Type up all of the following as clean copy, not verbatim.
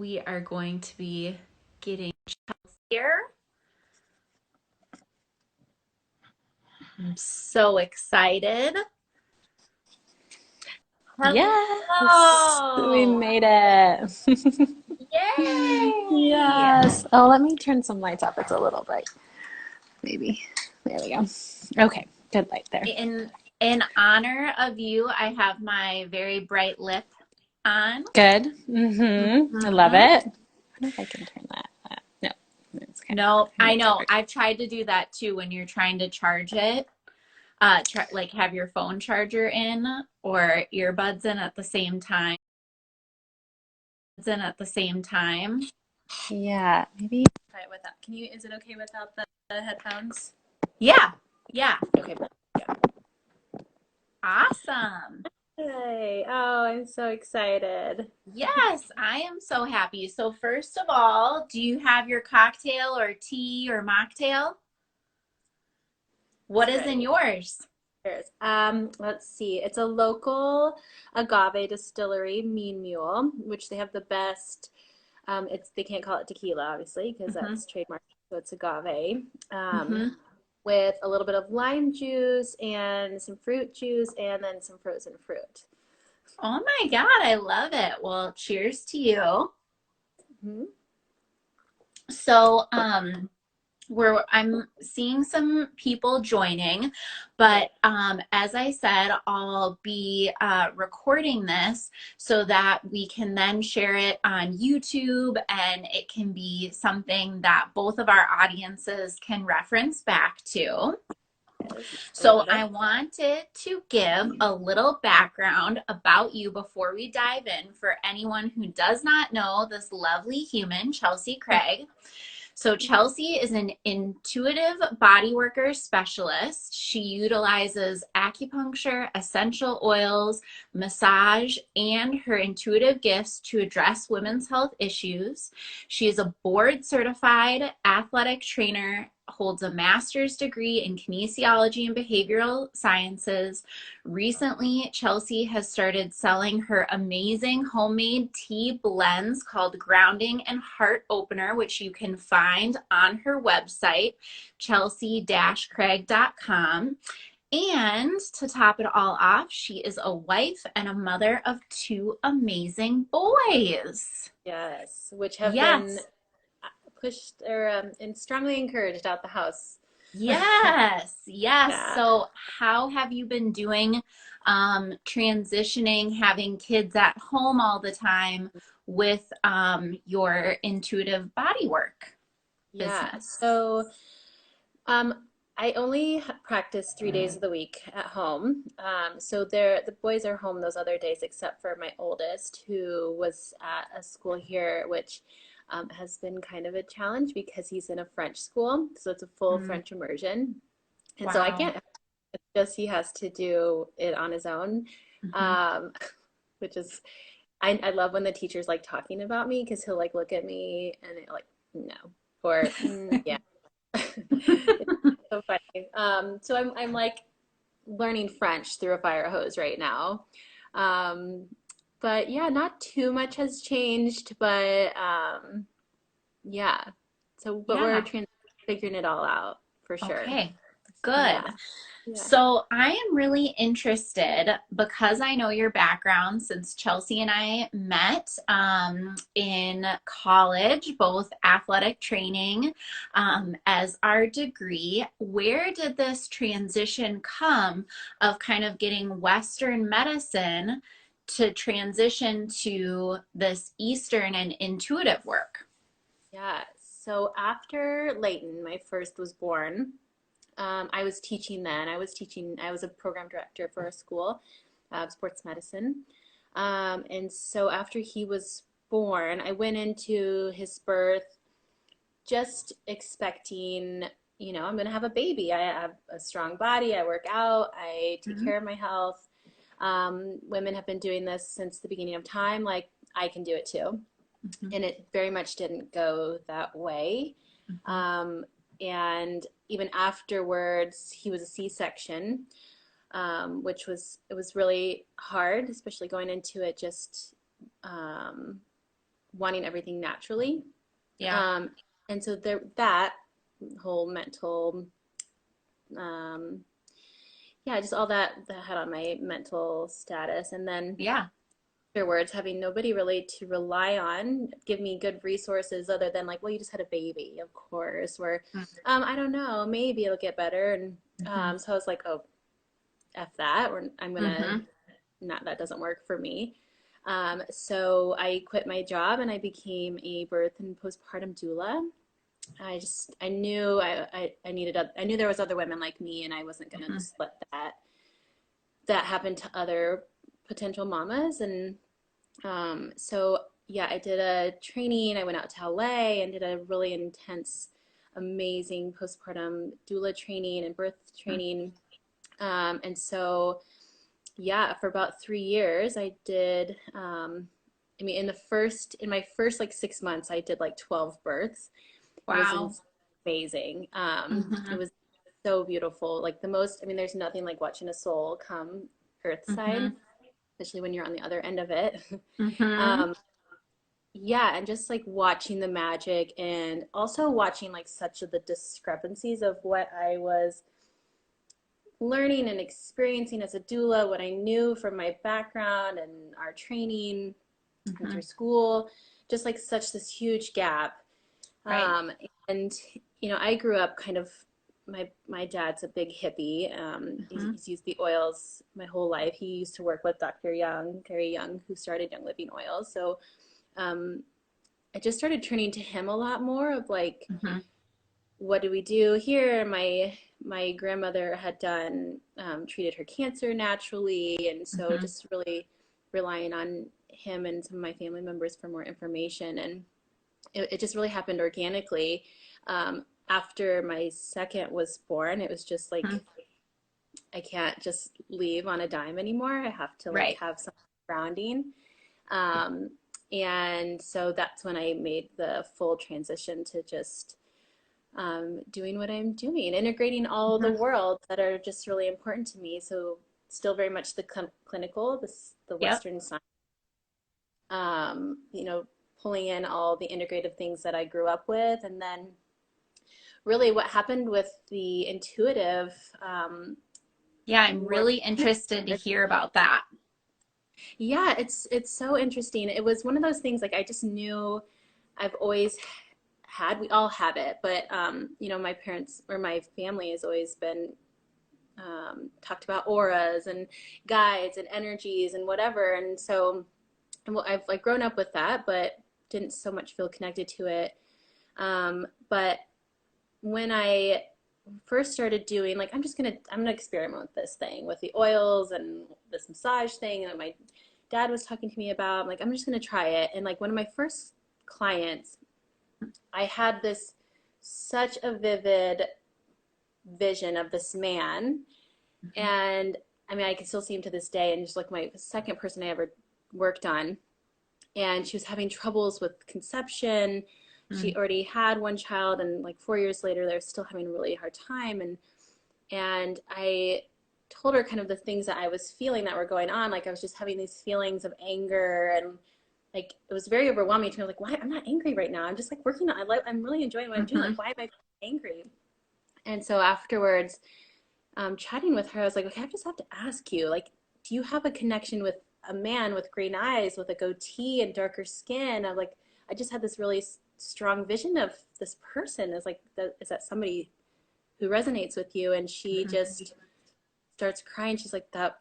we are going to be getting Chelsea here. I'm so excited. Yes, we Hello. made it. Yay. Yes. Oh, let me turn some lights up. It's a little bright. Maybe. There we go. Okay, good light there. In honor of you, I have my very bright lip on. Good. I love it. I wonder if I can turn that. No, it's kind No, of I know. dark. I've tried to do that too when you're trying to charge it. Like have your phone charger in or earbuds in at the same time. Yeah, maybe try it without. Can you? Is it okay without the headphones? Yeah. Yeah. Okay. Yeah. Awesome. Hey. Oh, I'm so excited. Yes, I am so happy. So first of all, do you have your cocktail or tea or mocktail? What is in Ready. yours? Cheers. Let's see. It's a local agave distillery, Mean Mule, which they have the best. They can't call it tequila, obviously, because Mm-hmm. that's trademark. So it's agave, Mm-hmm. with a little bit of lime juice and some fruit juice, and then some frozen fruit. Oh my God, I love it. Well, cheers to you. Hmm. So, I'm seeing some people joining, Good. but as I said, I'll be recording this so that we can then share it on YouTube and it can be something that both of our audiences can reference back to. Yes, I So love I it. wanted to give a little background about you before we dive in for anyone who does not know this lovely human, Chelsea Craig. So Chelsea is an intuitive body worker specialist. She utilizes acupuncture, essential oils, massage, and her intuitive gifts to address women's health issues. She is a board certified athletic trainer, holds a master's degree in kinesiology and behavioral sciences. Recently, Chelsea has started selling her amazing homemade tea blends called Grounding and Heart Opener, which you can find on her website, chelsea-craig.com. And to top it all off, she is a wife and a mother of two amazing boys. Yes, which have been Yes. pushed or and strongly encouraged out the house. Yes, yes. Yeah. So, how have you been doing transitioning, having kids at home all the time with your intuitive body work Yeah. business? So, um, I only practice 3 days of the week at home. So the boys are home those other days, except for my oldest, who was at a school here, which has been kind of a challenge because he's in a French school. So it's a full Mm, French immersion. And so I wow. can't, it's just he has to do it on his own, Hmm. um, which is, I love when the teacher's like talking about me because he'll like look at me and it, like, no, or yeah. It's so funny. So I'm like learning French through a fire hose right now. Um, but yeah, not too much has changed, but yeah. So, but we're Yeah. figuring it all out for sure. Okay. Yeah. Good. Yeah. So I am really interested because I know your background since Chelsea and I met in college, both athletic training as our degree. Where did this transition come of kind of getting Western medicine to transition to this Eastern and intuitive work? Yeah. So after Leighton, my first was born, I was teaching then. I was a program director for a school, sports medicine. And so after he was born, I went into his birth just expecting, I'm going to have a baby. I have a strong body. I work out. I take Mhm. care of my health. Women have been doing this since the beginning of time. Like, I can do it too. Mhm. And it very much didn't go that way. Mhm. Um, and even afterwards, he was a C-section, which was it was really hard, especially going into it just um, wanting everything naturally. Yeah. And so that whole mental, um, yeah, just all that had on my mental status. And then Yeah. afterwards, having nobody really to rely on, give me good resources other than like, well, you just had a baby, of course, where I don't know, maybe it'll get better. And Mm-hmm. so I was like, oh, F that, or I'm gonna Mm-hmm. not, that doesn't work for me. So I quit my job and I became a birth and postpartum doula. I knew I needed, I knew there was other women like me, and I wasn't gonna Mm-hmm. just let that happen to other potential mamas. And so yeah, I did a training. I went out to LA and did a really intense, amazing postpartum doula training and birth training. And so yeah, for about 3 years, I did. I mean, in my first like 6 months, I did like 12 births. It was Wow. amazing. It Mm-hmm. was so beautiful. Like the most. I mean, there's nothing like watching a soul come earthside, Mm-hmm. especially when you're on the other end of it. Mm-hmm. um, yeah, and just like watching the magic, and also watching like such of the discrepancies of what I was learning and experiencing as a doula, what I knew from my background and our training and Mm-hmm. through school, just like such this huge gap. Right. Um, and I grew up kind of, my dad's a big hippie. Mm-hmm. He's used the oils my whole life. He used to work with Dr. Young, Gary Young, who started Young Living Oils. So um, I just started turning to him a lot more of like, Mm-hmm. what do we do here? My grandmother had done treated her cancer naturally, and so Mm-hmm. just really relying on him and some of my family members for more information. And it just really happened organically. After my second was born, it was just Mm-hmm. like I can't just leave on a dime anymore. I have to like Right. have some grounding. Um, and so that's when I made the full transition to just doing what I'm doing, integrating all the Mm-hmm. worlds that are just really important to me. So still very much the clinical, the Yep. Western science, you know, pulling in all the integrative things that I grew up with. And then really what happened with the intuitive, Yeah, I'm work. really interested to hear about that. Yeah, it's so interesting. It was one of those things like I just knew I've always had, we all have it, but my parents or my family has always been talked about auras and guides and energies and whatever. And so I've like grown up with that, but didn't so much feel connected to it. But when I first started doing like, I'm gonna experiment with this thing with the oils and this massage thing that my dad was talking to me about. I'm like, I'm just gonna try it. And like one of my first clients, I had this such a vivid vision of this man. Mm-hmm. And I mean, I can still see him to this day. And just like my second person I ever worked on, and she was having troubles with conception. She already had one child, and like 4 years later, they're still having a really hard time. And I told her kind of the things that I was feeling that were going on. Like I was just having these feelings of anger, and like it was very overwhelming to me. I was like, why? I'm not angry right now. I'm just like working on. I'm really enjoying what I'm doing. Mm-hmm. Like, why am I angry? And so afterwards, chatting with her, I was like, okay, I just have to ask you, like, do you have a connection with a man with green eyes, with a goatee and darker skin? I'm like, I just had this really strong vision of this person. Is like, is that somebody who resonates with you? And she Mm-hmm. just starts crying. She's like, that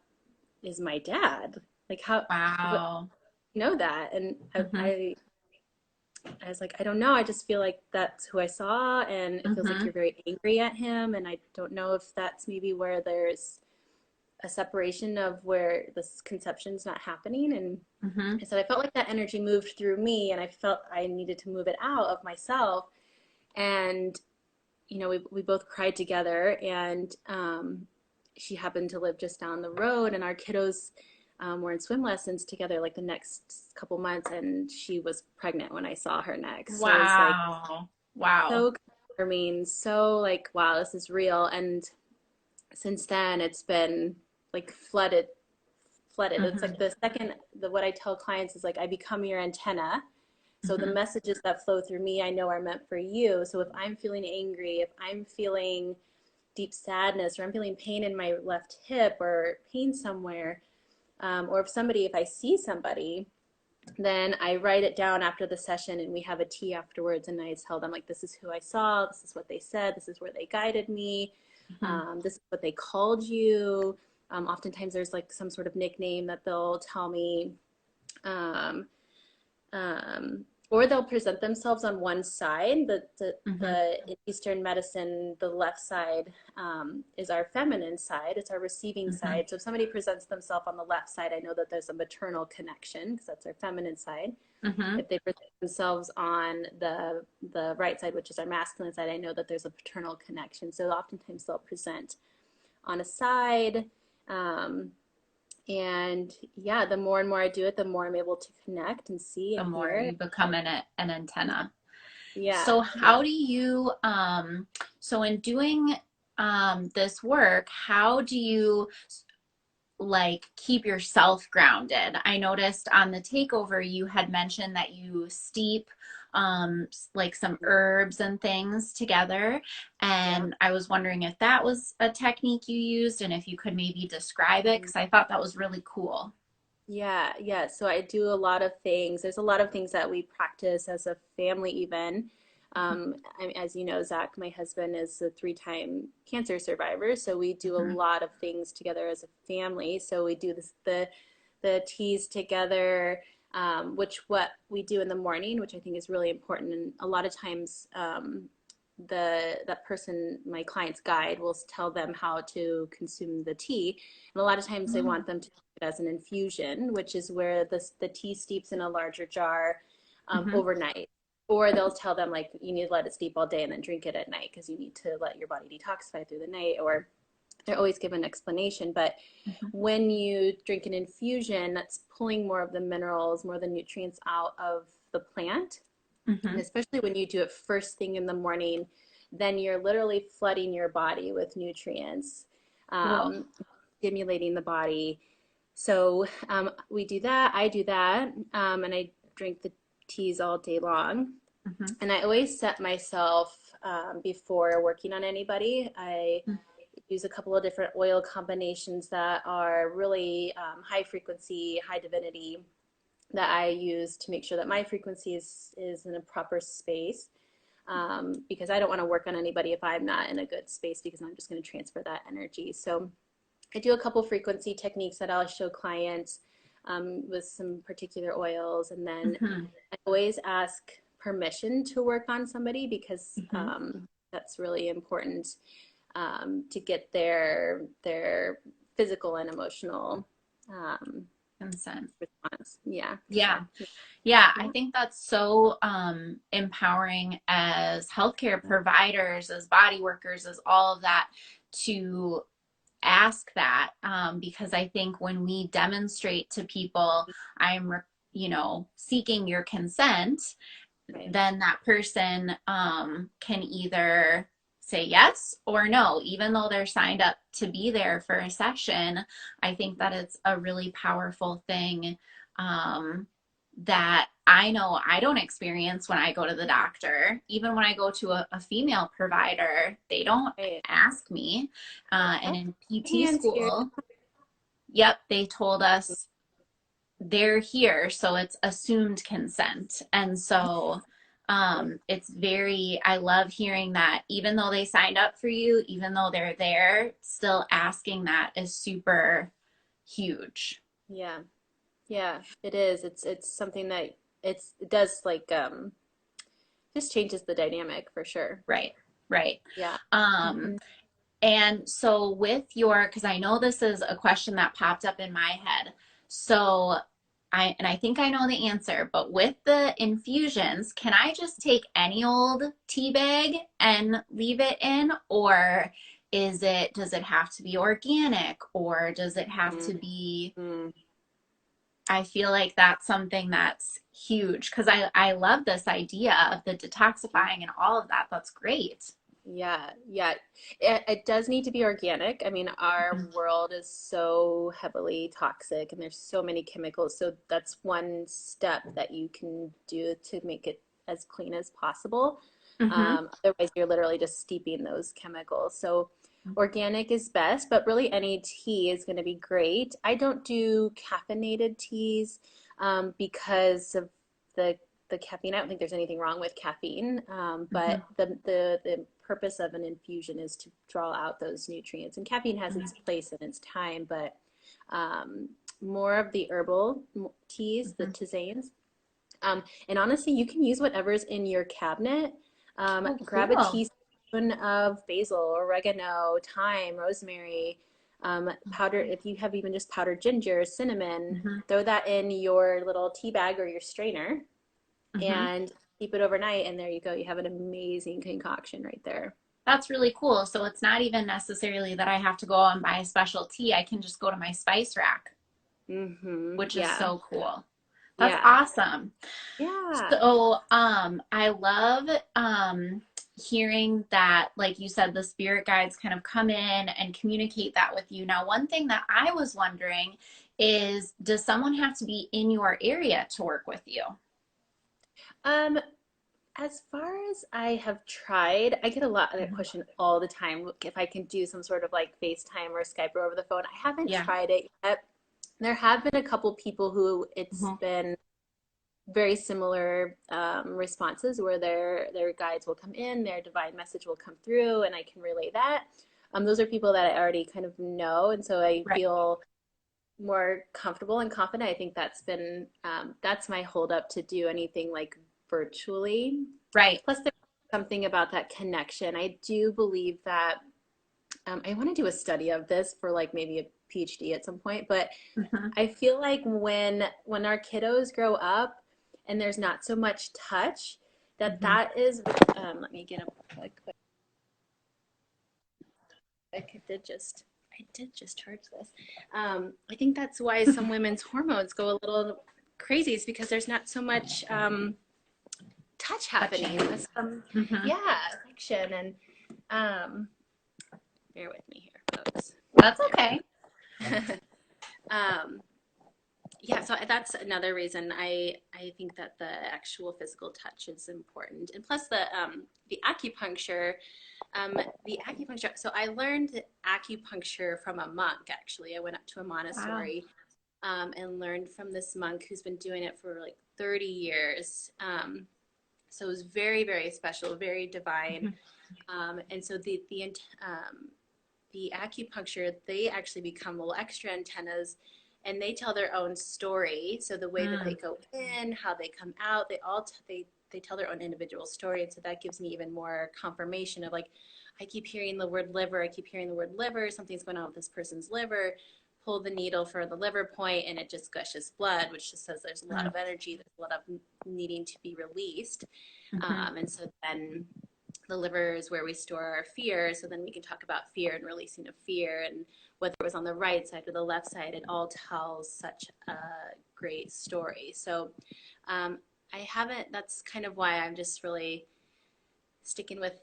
is my dad. Like, how? What? Wow. You know that? And Mm-hmm. I was like, I don't know. I just feel like that's who I saw, and it feels like Mm-hmm. you're very angry at him. And I don't know if that's maybe where there's a separation of where this conception's not happening. And Mm-hmm. I said, I felt like that energy moved through me, and I felt I needed to move it out of myself. And, we both cried together, and she happened to live just down the road, and our kiddos were in swim lessons together like the next couple months, and she was pregnant when I saw her next. So it was like Wow. Wow. so confirming, so like, wow, this is real. And since then, it's been like flooded. It's Mm-hmm. like the what I tell clients is like, I become your antenna. So the messages that flow through me, I know are meant for you. So if I'm feeling angry, if I'm feeling deep sadness, or I'm feeling pain in my left hip or pain somewhere, or if I see somebody, then I write it down after the session and we have a tea afterwards, and I tell them, like, this is who I saw, this is what they said, this is where they guided me, this is what they called you. Oftentimes there's like some sort of nickname that they'll tell me. Um, or they'll present themselves on one side. In Eastern medicine, the left side is our feminine side. It's our receiving side. So if somebody presents themselves on the left side, I know that there's a maternal connection because that's our feminine side. If they present themselves on the right side, which is our masculine side, I know that there's a paternal connection. So oftentimes they'll present on a side. And yeah, the more and more I do it, the more I'm able to connect and see The and more hear. you become an antenna. Yeah. So how do you, so in doing this work, how do you like keep yourself grounded? I noticed on the takeover you had mentioned that you steep like some herbs and things together, and I was wondering if that was a technique you used and if you could maybe describe it, because I thought that was really cool. Yeah. So I do a lot of things. There's a lot of things that we practice as a family, even. As you know, Zach, my husband, is a 3-time cancer survivor. So we do a lot of things together as a family. So we do the teas together, which what we do in the morning, which I think is really important. And a lot of times, that person, my client's guide, will tell them how to consume the tea. And a lot of times they want them to do it as an infusion, which is where the tea steeps in a larger jar overnight. Or they'll tell them, like, you need to let it steep all day and then drink it at night because you need to let your body detoxify through the night. Or they're always given an explanation. But when you drink an infusion, that's pulling more of the minerals, more of the nutrients out of the plant. And especially when you do it first thing in the morning, then you're literally flooding your body with nutrients, Cool. stimulating the body. So we do that. I do that. And I drink the teas all day long. And I always set myself before working on anybody. I use a couple of different oil combinations that are really high frequency, high divinity, that I use to make sure that my frequency is in a proper space, because I don't want to work on anybody if I'm not in a good space, because I'm just going to transfer that energy. So I do a couple frequency techniques that I'll show clients with some particular oils, and then I always ask permission to work on somebody, because that's really important to get their physical and emotional Consent. response. Yeah. Yeah, I think that's so empowering as healthcare providers, as body workers, as all of that, to ask that, because I think when we demonstrate to people, seeking your consent, then that person can either say yes or no, even though they're signed up to be there for a session. I think that it's a really powerful thing that I know I don't experience when I go to the doctor. Even when I go to a female provider, they don't ask me. And in PT school, they told us they're here, so it's assumed consent. And so I love hearing that even though they signed up for you, even though they're there, still asking that is super huge. Yeah, it is. It's something that it does, like, just changes the dynamic for sure. Right. Yeah. And so because I know this is a question that popped up in my head. So I think I know the answer, but with the infusions, can I just take any old tea bag and leave it in? Or does it have to be organic, or does it have to be, I feel like that's something that's huge, because I love this idea of the detoxifying and all of that. That's great. Yeah, yeah. It does need to be organic. I mean, our world is so heavily toxic and there's so many chemicals. So that's one step that you can do to make it as clean as possible. Mm-hmm. Otherwise, you're literally just steeping those chemicals. So organic is best, but really any tea is going to be great. I don't do caffeinated teas because of the the caffeine. I don't think there's anything wrong with caffeine, Mm-hmm. but the purpose of an infusion is to draw out those nutrients. And caffeine has its place and its time, but more of the herbal teas, the Mm-hmm. tisanes. And honestly, you can use whatever's in your cabinet. Oh, Grab a cool. teaspoon of basil, oregano, thyme, rosemary, powder. If you have even just powdered ginger, cinnamon, Mm-hmm. throw that in your little tea bag or your strainer Mm-hmm. and keep it overnight. And there you go. You have an amazing concoction right there. That's really cool. So it's not even necessarily that I have to go and buy a special tea. I can just go to my spice rack, Mm-hmm. which is Yeah. so cool. That's Yeah. awesome. Yeah. So, I love hearing that, like you said, the spirit guides kind of come in and communicate that with you. Now, one thing that I was wondering is, does someone have to be in your area to work with you? Um, as far as I have tried, I get a lot of that Mhm. question all the time. If I can do some sort of like FaceTime or Skype or over the phone, I haven't Yeah. tried it yet. There have been a couple people who it's Hmm. been very similar responses where their guides will come in, their divine message will come through, and I can relay that. Those are people that I already kind of know, and so I Right. feel more comfortable and confident. I think that's my hold up to do anything like virtually. Right. Plus, there's something about that connection. I do believe that I want to do a study of this for like maybe a PhD at some point, but Hmm. I feel like when our kiddos grow up and there's not so much touch, Hmm. that is let me get a quick I did just charge this. I think that's why some women's hormones go a little crazy is because there's not so much touch happening. Touching. Hmm. Yeah, affection and um, bear with me here, folks. That's There okay. we go. um, yeah, so that's another reason I think that the actual physical touch is important, and plus the acupuncture, um, the acupuncture. So I learned acupuncture from a monk. Actually, I went up to a Wow. Montessori and learned from this monk who's been doing it for like 30 years. So it was very very special, very divine, Hmm. and so the acupuncture, they actually become little extra antennas and they tell their own story. So the way that they Mm. go in, how they come out, they tell their own individual story. And so that gives me even more confirmation of like, I keep hearing the word liver. I keep hearing the word liver. Something's going on with this person's liver. Pull the needle for the liver point and it just gushes blood, which just says there's a lot Mm. of energy, there's a lot of needing to be released. Hmm. And so then the liver is where we store our fear. So then we can talk about fear and releasing of fear and whether it was on the right side or the left side, it all tells such a great story. So I haven't, that's kind of why I'm just really sticking with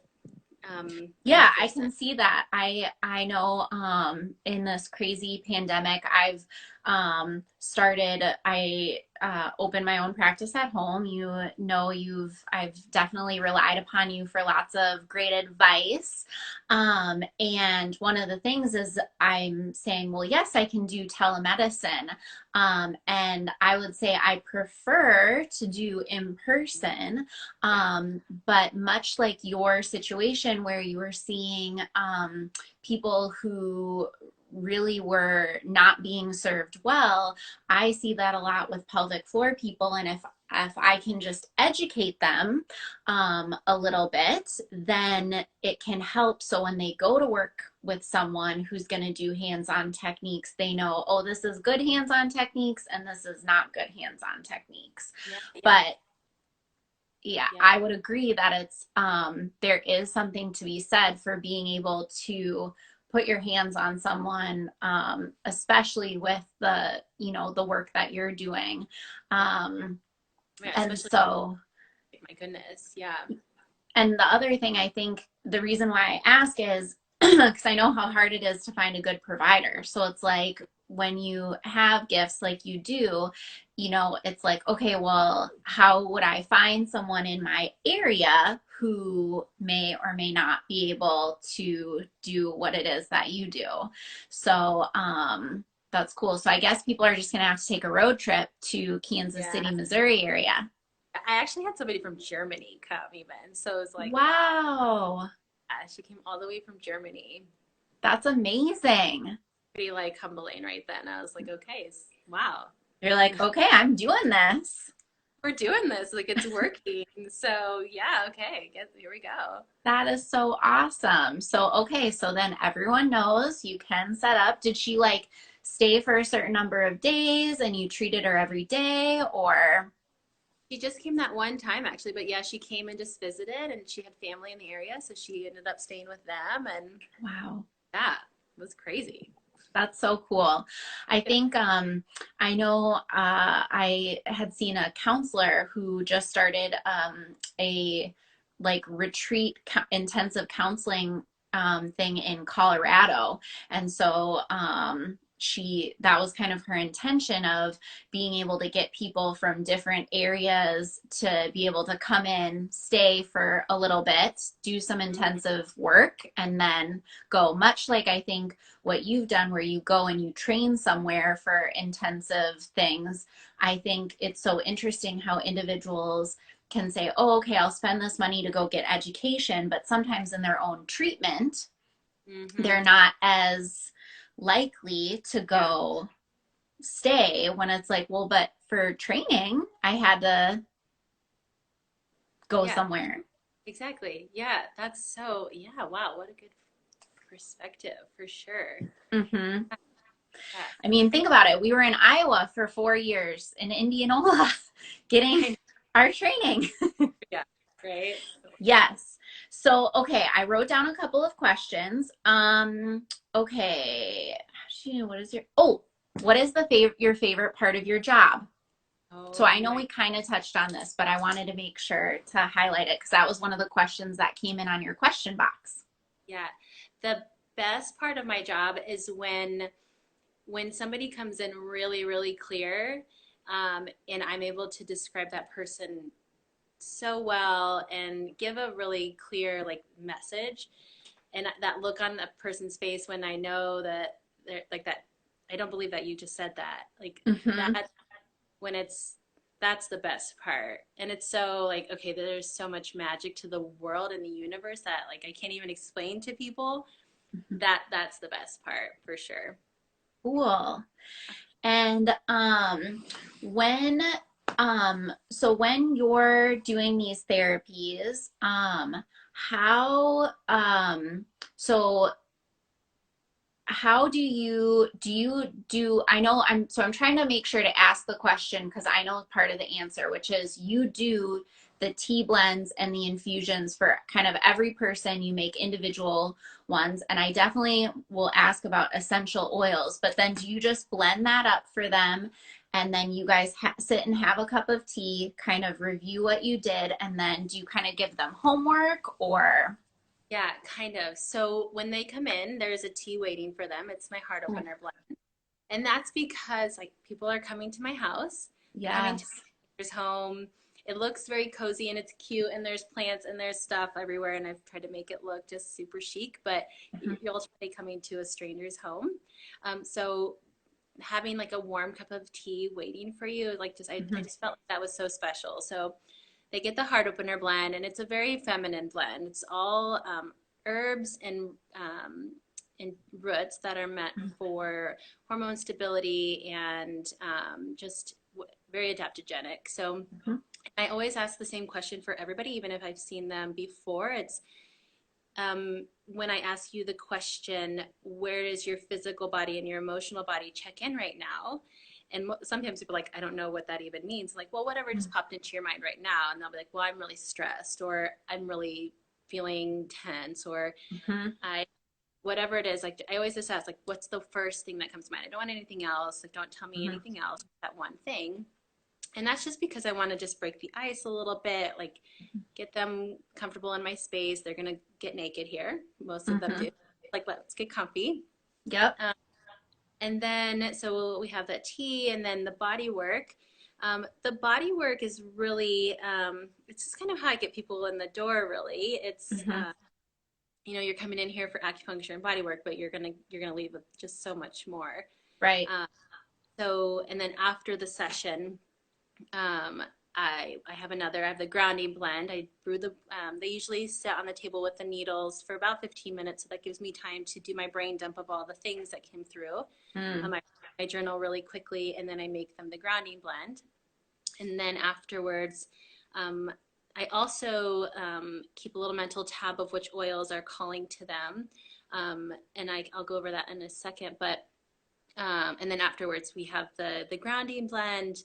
in Yeah, I person. can see that. I know in this crazy pandemic, I've started I opened my own practice at home. You know, I've definitely relied upon you for lots of great advice. And one of the things is I'm saying, well, yes, I can do telemedicine. And I would say I prefer to do in person. Yeah. But much like your situation where you were seeing people who really were not being served well, I see that a lot with pelvic floor people. And if I can just educate them a little bit, then it can help. So when they go to work with someone who's going to do hands-on techniques, they know, oh, this is good hands-on techniques and this is not good hands-on techniques. Yeah. Yeah. But yeah, Yeah. I would agree that it's there is something to be said for being able to put your hands on someone, especially with the work that you're doing. Yeah. Um, Yeah. and Especially, so my goodness. Yeah. And the other thing, I think the reason why I ask is because I know how hard it is to find a good provider. So it's like when you have gifts like you do, you know, it's like, okay, well, how would I find someone in my area who may or may not be able to do what it is that you do? So, that's cool. So I guess people are just gonna have to take a road trip to Kansas Yeah. City, Missouri area. I actually had somebody from Germany come even. So it was like, wow. Wow, Yeah, she came all the way from Germany. that's amazing. Pretty like humbling right then. I was like, okay, wow. You're like, okay, I'm doing this. We're doing this. Like it's working. So yeah, okay. Here we go. That is so awesome. So, okay, so then everyone knows you can set up. Did she like stay for a certain number of days and you treated her every day or? She just came that one time actually, but yeah, she came and just visited and she had family in the area, so she ended up staying with them and Wow. yeah, it was crazy. That's so cool. I think I know I had seen a counselor who just started a like retreat intensive counseling thing in Colorado, and so that was kind of her intention of being able to get people from different areas to be able to come in, stay for a little bit, do some intensive work, and then go. Much like I think what you've done where you go and you train somewhere for intensive things. I think it's so interesting how individuals can say, oh, okay, I'll spend this money to go get education, but sometimes in their own treatment, they're not as likely to go stay when it's like, well, but for training, I had to go Yeah, somewhere. exactly. Yeah, that's so, yeah, wow, what a good perspective for sure. Mm-hmm. Yeah. I mean, think about it. We were in Iowa for 4 years in Indianola getting our training. Yeah, right? Yes. So, okay, I wrote down a couple of questions. Okay. What is what is your favorite part of your job? So Oh I know my, we kind of touched on this, but I wanted to make sure to highlight it because that was one of the questions that came in on your question box. yeah. The best part of my job is when somebody comes in really, really clear, and I'm able to describe that person so well and give a really clear like message and that look on the person's face when I know that they're like that. I don't believe that you just said that. Like Mm-hmm. that when it's that's the best part. And it's so like, okay, there's so much magic to the world and the universe that like I can't even explain to people. That's the best part for sure. Cool. And when when you're doing these therapies, how so how do I know I'm trying to make sure to ask the question because I know part of the answer, which is you do the tea blends and the infusions for kind of every person. You make individual ones, and I definitely will ask about essential oils, but then do you just blend that up for them and then you guys sit and have a cup of tea, kind of review what you did, and then do you kind of give them homework or? Yeah, kind of. So when they come in, there's a tea waiting for them. It's my heart opener blend. And that's because like people are coming to my house. They're coming to Yes. my neighbor's home. It looks very cozy and it's cute and there's plants and there's stuff everywhere and I've tried to make it look just super chic, but Mhm. you're ultimately coming to a stranger's home. So having like a warm cup of tea waiting for you, like I Mhm. just felt like that was so special. So they get the heart opener blend, and it's a very feminine blend. It's all herbs and roots that are meant for hormone stability and just very adaptogenic. So Mhm. I always ask the same question for everybody, even if I've seen them before. It's when I ask you the question, where does your physical body and your emotional body check in right now? And sometimes people are like, I don't know what that even means. I'm like, well, whatever just popped into your mind right now. And they'll be like, well, I'm really stressed, or I'm really feeling tense, or Mhm. I, whatever it is. Like, I always just ask, like, what's the first thing that comes to mind? I don't want anything else. Like, don't tell me Mhm. anything else. That one thing. And that's just because I want to just break the ice a little bit, like get them comfortable in my space. They're going to get naked here. Most of them Mm-hmm. do. Like, let's get comfy. Yep. And then, so we have that tea and then the body work. The body work is really, it's just kind of how I get people in the door, really. It's, Mm-hmm. you know, you're coming in here for acupuncture and body work, but you're gonna leave with just so much more. Right. Uh, so, and then after the session, um, I have the grounding blend. I brew they usually sit on the table with the needles for about 15 minutes. So that gives me time to do my brain dump of all the things that came through. Mm. I journal really quickly and then I make them the grounding blend. And then afterwards, um, I also keep a little mental tab of which oils are calling to them. And I'll go over that in a second, but and then afterwards we have the grounding blend.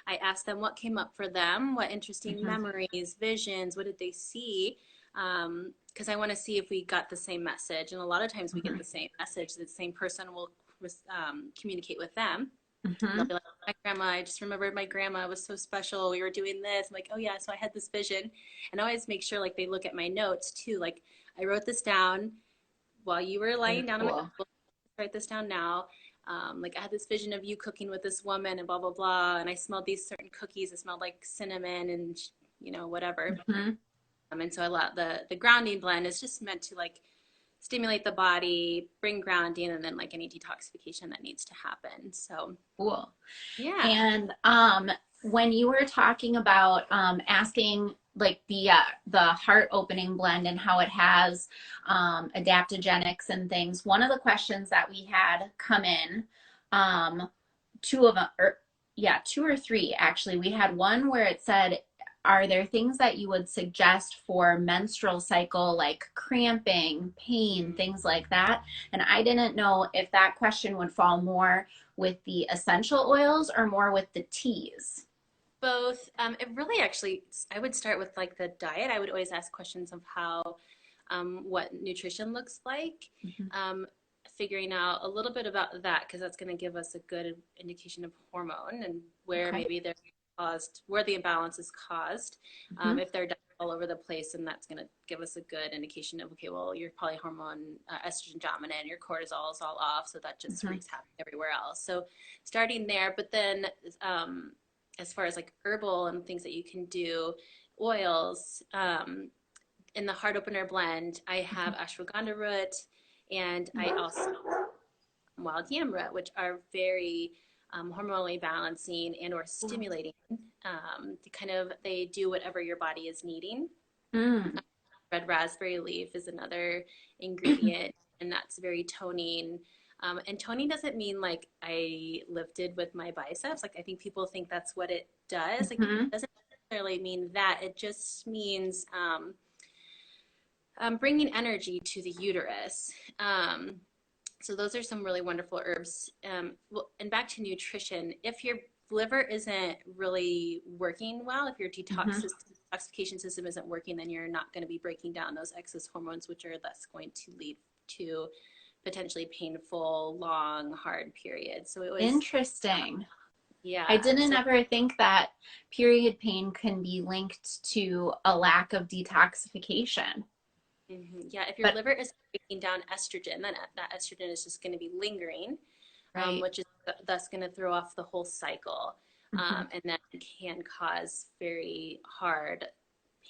I asked them what came up for them, what interesting Mm-hmm. memories, visions, what did they see? Because I want to see if we got the same message. And a lot of times we Mm-hmm. get the same message. The same person will communicate with them. They'll Mm-hmm. be like, my grandma, I just remembered my grandma was so special. We were doing this. I'm like, oh yeah, so I had this vision. And I always make sure like they look at my notes too. Like I wrote this down while you were Very lying down on my cool. write this down now. Like I had this vision of you cooking with this woman and blah blah blah, and I smelled these certain cookies. It smelled like cinnamon and whatever. Mm-hmm. And so the grounding blend is just meant to like stimulate the body, bring grounding, and then like any detoxification that needs to happen. So Cool. yeah. And when you were talking about asking like the heart opening blend and how it has adaptogenics and things, one of the questions that we had come in, two of them, or yeah, two or three actually. We had one where it said, are there things that you would suggest for menstrual cycle, like cramping, pain, things like that? And I didn't know if that question would fall more with the essential oils or more with the teas. Both. It really actually, I would start with like the diet. I would always ask questions of how, what nutrition looks like. Mm-hmm. Figuring out a little bit about that because that's going to give us a good indication of hormone and where Okay. maybe they're caused, where the imbalance is caused. Mm-hmm. If they're all over the place, and that's going to give us a good indication of, okay, well, your polyhormone, estrogen dominant, your cortisol is all off, so that just Mm-hmm. wreaks havoc everywhere else. So starting there, but then as far as like herbal and things that you can do, oils, in the heart opener blend, I have ashwagandha root and I also wild yam root, which are very hormonally balancing and or stimulating. They do whatever your body is needing. Mm. Red raspberry leaf is another ingredient, and that's very toning. And toning doesn't mean like I lifted with my biceps. Like I think people think that's what it does. Like it Mm-hmm. doesn't necessarily mean that. It just means bringing energy to the uterus. So those are some really wonderful herbs. And back to nutrition, if your liver isn't really working well, if your Mm-hmm. detoxification system isn't working, then you're not going to be breaking down those excess hormones, which are thus going to lead to potentially painful, long, hard periods. So it was, Interesting. I yeah. didn't So ever think that period pain can be linked to a lack of detoxification. yeah, if your But liver is breaking down estrogen, then that estrogen is just going to be lingering, right. which is thus going to throw off the whole cycle. Mm-hmm. And that can cause very hard,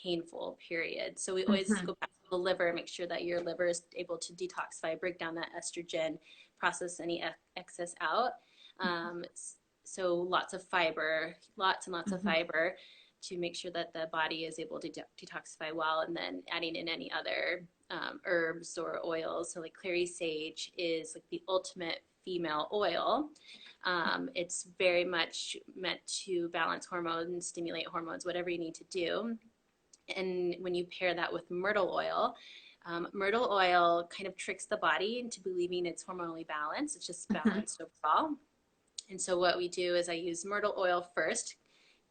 painful periods. So we always Mm-hmm. go back to the liver, make sure that your liver is able to detoxify, break down that estrogen, process any excess out. Um, so lots of fiber, lots and lots of Mm-hmm. fiber to make sure that the body is able to detoxify well, and then adding in any other herbs or oils. So like clary sage is like the ultimate female oil. It's very much meant to balance hormones, stimulate hormones, whatever you need to do. And when you pair that with myrtle oil kind of tricks the body into believing it's hormonally balanced. It's just Mm-hmm. balanced overall. And so what we do is I use myrtle oil first,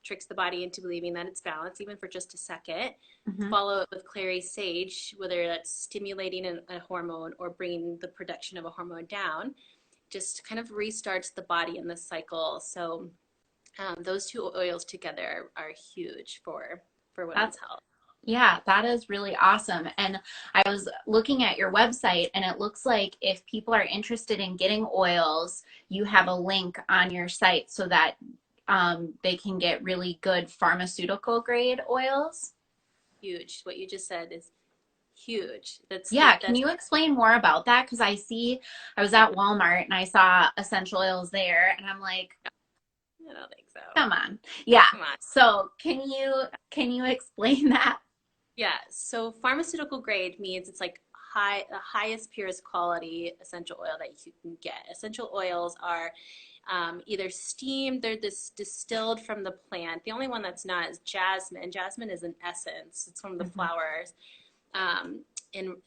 tricks the body into believing that it's balanced, even for just a second. Mm-hmm. Follow it with clary sage, whether that's stimulating a hormone or bringing the production of a hormone down, just kind of restarts the body in this cycle. So Those two oils together are huge for women's That's health. Yeah, that is really awesome. And I was looking at your website, and it looks like if people are interested in getting oils, you have a link on your site so that they can get really good pharmaceutical grade oils. Huge. What you just said is huge. Yeah, can That's you explain more about that? Because I was at Walmart and I saw essential oils there, and I'm like, I don't think so. come on. Yeah. Come on. So can you explain that? Yeah. So pharmaceutical grade means it's like the highest, purest quality essential oil that you can get. Essential oils are either steamed, they're distilled from the plant. The only one that's not is jasmine. Jasmine is an essence. It's from the Mm-hmm. flowers. Um,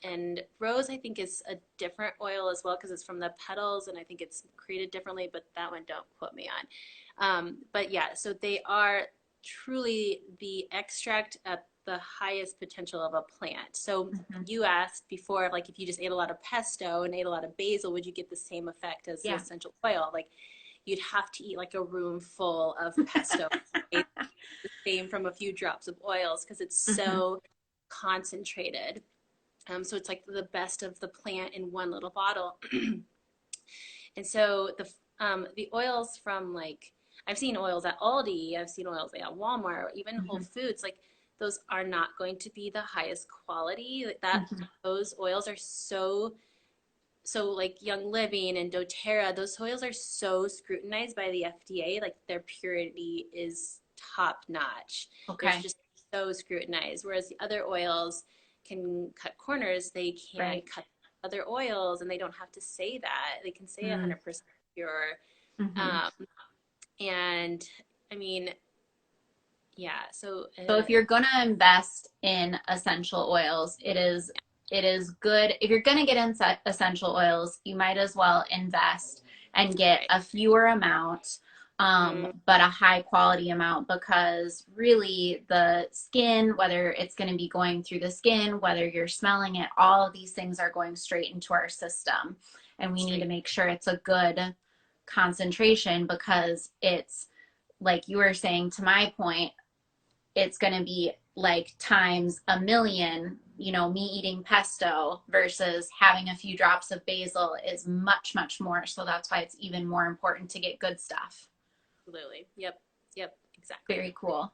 and rose, I think, is a different oil as well because it's from the petals, and I think it's created differently. But that one, don't quote me on. But yeah, so they are truly the extract at the highest potential of a plant. So Mm-hmm. you asked before, like if you just ate a lot of pesto and ate a lot of basil, would you get the same effect as the Yeah. essential oil? Like you'd have to eat like a room full of pesto, the same from a few drops of oils because it's Mm-hmm. so concentrated. So it's like the best of the plant in one little bottle. And so the oils from like I've seen oils at Aldi, I've seen oils at Walmart, even Whole Mm-hmm. Foods. Like those are not going to be the highest quality. Like that, Mm-hmm. those oils are so like Young Living and doTERRA, those oils are so scrutinized by the FDA. Like their purity is top notch. There's Okay. just so scrutinized. Whereas the other oils can cut corners, they can Right. cut other oils and they don't have to say that. They can say Mm. 100% pure. Mm-hmm. Um, and I mean, yeah, so So if you're gonna invest in essential oils, it is good. If you're gonna get into essential oils, you might as well invest and get right. a fewer amount, Mm, but a high quality amount because really the skin, whether it's going to be going through the skin, whether you're smelling it, all of these things are going straight into our system, and we need to straight. make sure it's a good concentration because it's like you were saying to my point, it's going to be like times a million. Me eating pesto versus having a few drops of basil is much, much more. So that's why it's even more important to get good stuff. Absolutely. Yep. Yep. Exactly. Very cool.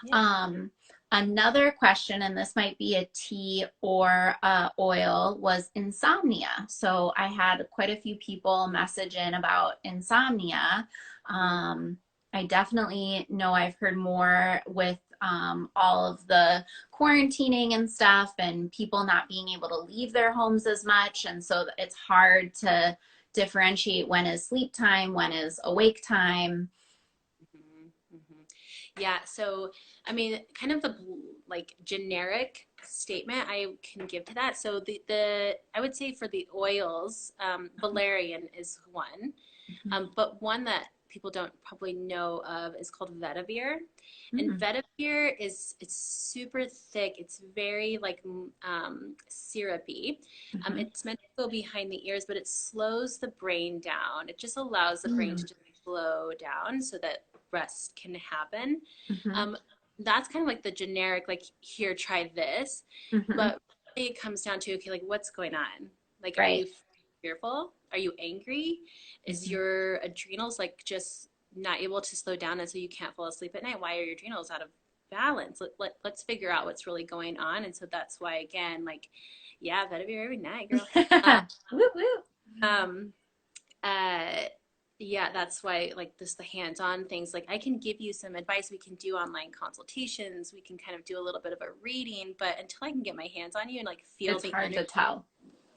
Yeah. Um, Another question, and this might be a tea or oil, was insomnia. So I had quite a few people message in about insomnia. Mhm. I definitely know I've heard more with all of the quarantining and stuff, and people not being able to leave their homes as much. And so it's hard to differentiate when is sleep time, when is awake time. Mhm, mhm. Yeah, so I mean, kind of the like generic statement I can give to that. So the I would say for the oils, valerian is one, but one that people don't probably know of is called vetiver, and Mm-hmm. vetiver it's super thick. It's very like syrupy. Mm-hmm. It's meant to go behind the ears, but it slows the brain down. It just allows the brain to just slow down so that rest can happen. Mm-hmm. Um, that's kind of like the generic, like, here, try this. Mm-hmm. But really it comes down to, okay, like, what's going on? Like, are Right. you fearful? Are you angry? Is Mm-hmm. your adrenals like just not able to slow down and so you can't fall asleep at night? Why are your adrenals out of balance? Let's figure out what's really going on. And so that's why, again, like, yeah, vetiver every night, girl. Uh, Woo woo. um, uh, yeah, that's why like this the hands-on things. Like I can give you some advice. We can do online consultations. We can kind of do a little bit of a reading, but until I can get my hands on you and like feel It's the hard to energy, tell.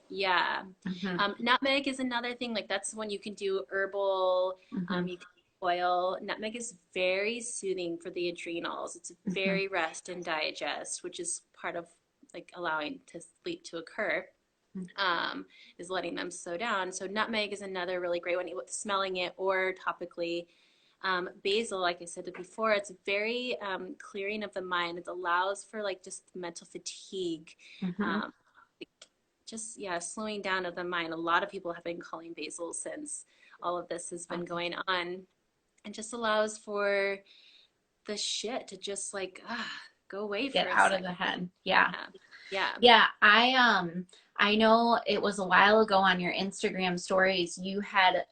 yeah. Mm-hmm. Nutmeg is another thing. Like that's when you can do herbal. Mm-hmm. You can do oil. Nutmeg is very soothing for the adrenals. It's Mm-hmm. very rest and digest, which is part of like allowing to sleep to occur, is letting them slow down. So nutmeg is another really great one, smelling it or topically. Basil, like I said before, it's very clearing of the mind. It allows for like just mental fatigue, Mm-hmm. um, just yeah, slowing down of the mind. A lot of people have been calling basil since all of this has been Okay. going on. and just allows for the shit to just like go away for Get a out of second. the head. Yeah. Yeah. Yeah. Yeah, I know it was a while ago on your Instagram stories you had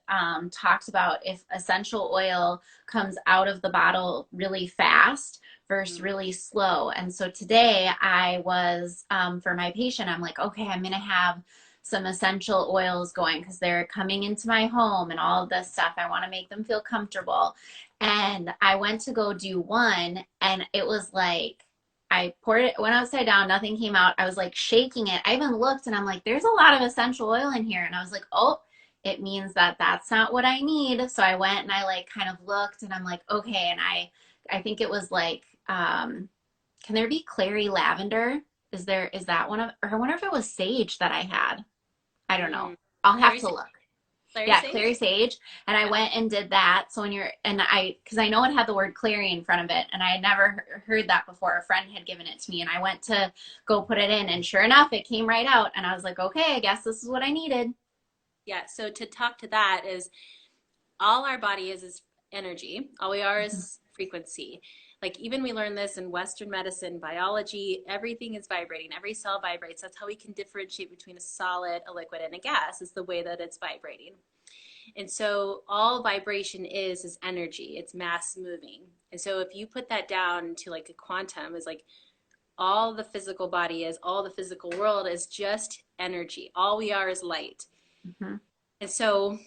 talked about if essential oil comes out of the bottle really fast versus Mhm. really slow. And so today I was for my patient, I'm like, okay, I'm gonna have some essential oils going because they're coming into my home and all of this stuff. I want to make them feel comfortable. And I went to go do one, and it was like I poured it, went upside down, nothing came out. I was like shaking it. I even looked and I'm like, there's a lot of essential oil in here. And I was like, oh, it means that that's not what I need. So I went and I like kind of looked and I'm like, okay. And I think it was like, can there be clary lavender? Is that one of, or I wonder if it was sage that I had. I don't know. Mm. I'll have Clary, to look. Clary Yeah, sage? clary sage. And I Yeah. went and did that. So when you're, and because I know it had the word clary in front of it, and I had never heard that before. A friend had given it to me, and I went to go put it in, and sure enough, it came right out. And I was like, okay, I guess this is what I needed. Yeah. So to talk to that is all our body is energy. All we are Mhm. is frequency. Like even we learn this in Western medicine, biology, everything is vibrating. Every cell vibrates. That's how we can differentiate between a solid, a liquid, and a gas is the way that it's vibrating. And so all vibration is energy. It's mass moving. And so if you put that down to like a quantum is like all the physical body is, all the physical world is just energy. All we are is light. Mhm. And so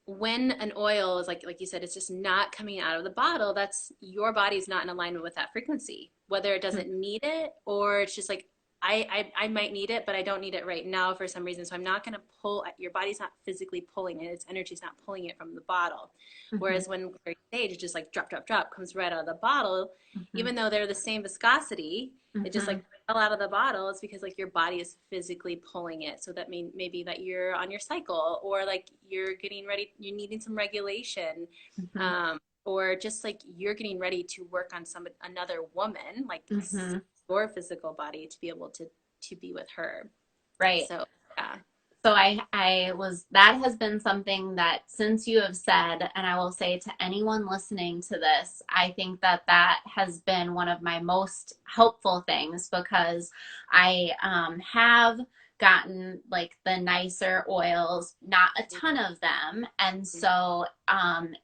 when an oil is like you said, it's just not coming out of the bottle, that's your body's not in alignment with that frequency, whether it doesn't need it or it's just like I might need it, but I don't need it right now for some reason. So I'm not going to pull, your body's not physically pulling it. Its energy's not pulling it from the bottle. Mhm. Whereas when clary sage, it just like drop, drop, drop comes right out of the bottle, Mhm. even though they're the same viscosity, it just like Mhm. fell out of the bottle. It's because like your body is physically pulling it. So that mean maybe that you're on your cycle or like you're getting ready, you're needing some regulation. Mhm. Um, or just like you're getting ready to work on some another woman, like Mhm. your physical body to be able to be with her. Right. So yeah. So I was, that has been something that since you have said, and I will say to anyone listening to this, I think that that has been one of my most helpful things because I have gotten like the nicer oils, not a ton of them. And so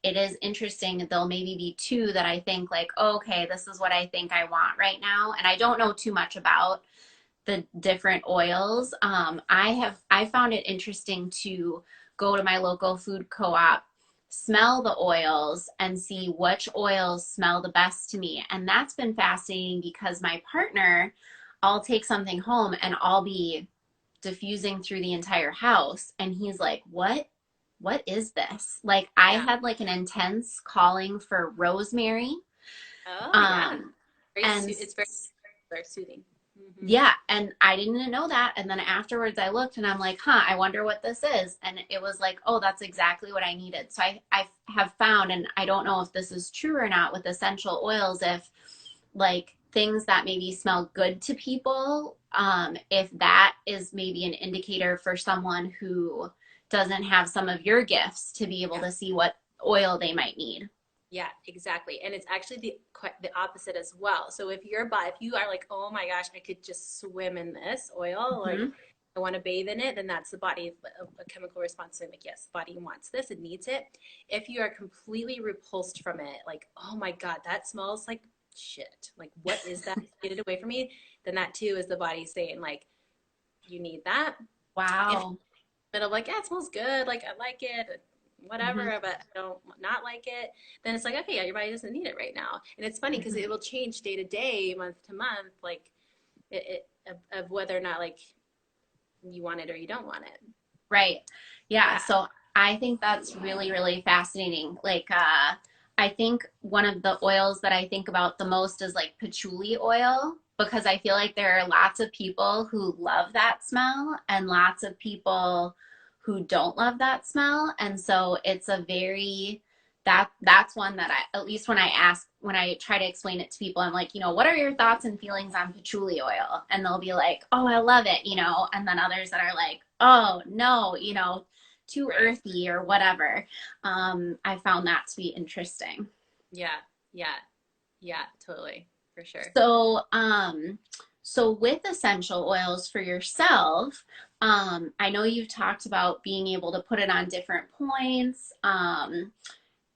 it is interesting. There'll maybe be two that I think like, okay, this is what I think I want right now. And I don't know too much about the different oils. I found it interesting to go to my local food co-op, smell the oils, and see which oils smell the best to me. And that's been fascinating because my partner, I'll take something home and I'll be diffusing through the entire house, and he's like, What is this? Like I Yeah. had like an intense calling for rosemary. Oh yeah. Um, and It's very soothing. Hmm. yeah, and I didn't know that. And then afterwards I looked and I'm like, huh, I wonder what this is. And it was like, oh, that's exactly what I needed. So I have found, and I don't know if this is true or not with essential oils, if like things that maybe smell good to people, if that is maybe an indicator for someone who doesn't have some of your gifts to be able Yeah. to see what oil they might need. Yeah, exactly. And it's actually the opposite as well. So if you are like, oh my gosh, I could just swim in this oil, like Mm-hmm. I want to bathe in it, then that's the body a chemical response saying like, yes, the body wants this, it needs it. If you are completely repulsed from it, like, oh my God, that smells like shit. Like, what is that? Get it away from me. Then that too is the body saying like, you need that. If Wow. middle of like, yeah, it smells good, like I like it, Mm-hmm. whatever, but I don't not like it, then it's like, okay, yeah, your body doesn't need it right now. And it's funny because Mm-hmm. it will change day to day, month to month, like of whether or not like you want it or you don't want it. Right. Yeah. Yeah. So I think that's really, really fascinating. Like, I think one of the oils that I think about the most is like patchouli oil because I feel like there are lots of people who love that smell and lots of people who don't love that smell. And so it's a very, that's one that I, at least when I try to explain it to people, I'm like, what are your thoughts and feelings on patchouli oil? And they'll be like, oh, I love it, and then others that are like, oh no, too Right. earthy or whatever. I found that to be interesting. Yeah. Yeah. Yeah. Totally. For sure. So, so with essential oils for yourself, I know you've talked about being able to put it on different points.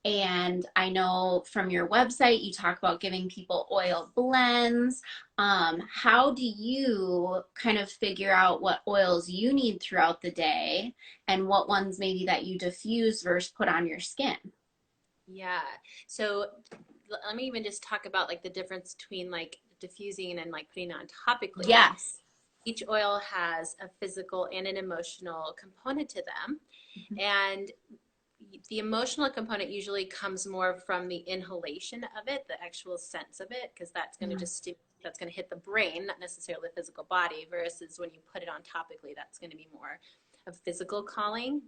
And I know from your website, you talk about giving people oil blends. How do you kind of figure out what oils you need throughout the day and what ones maybe that you diffuse versus put on your skin? Yeah. So let me even just talk about like the difference between like diffusing and like putting on topically. Yes. Each oil has a physical and an emotional component to them. Mhm. And the emotional component usually comes more from the inhalation of it, the actual sense of it, because that's going to Mhm. just that's going to hit the brain, not necessarily the physical body. Versus when you put it on topically, that's going to be more of physical calling.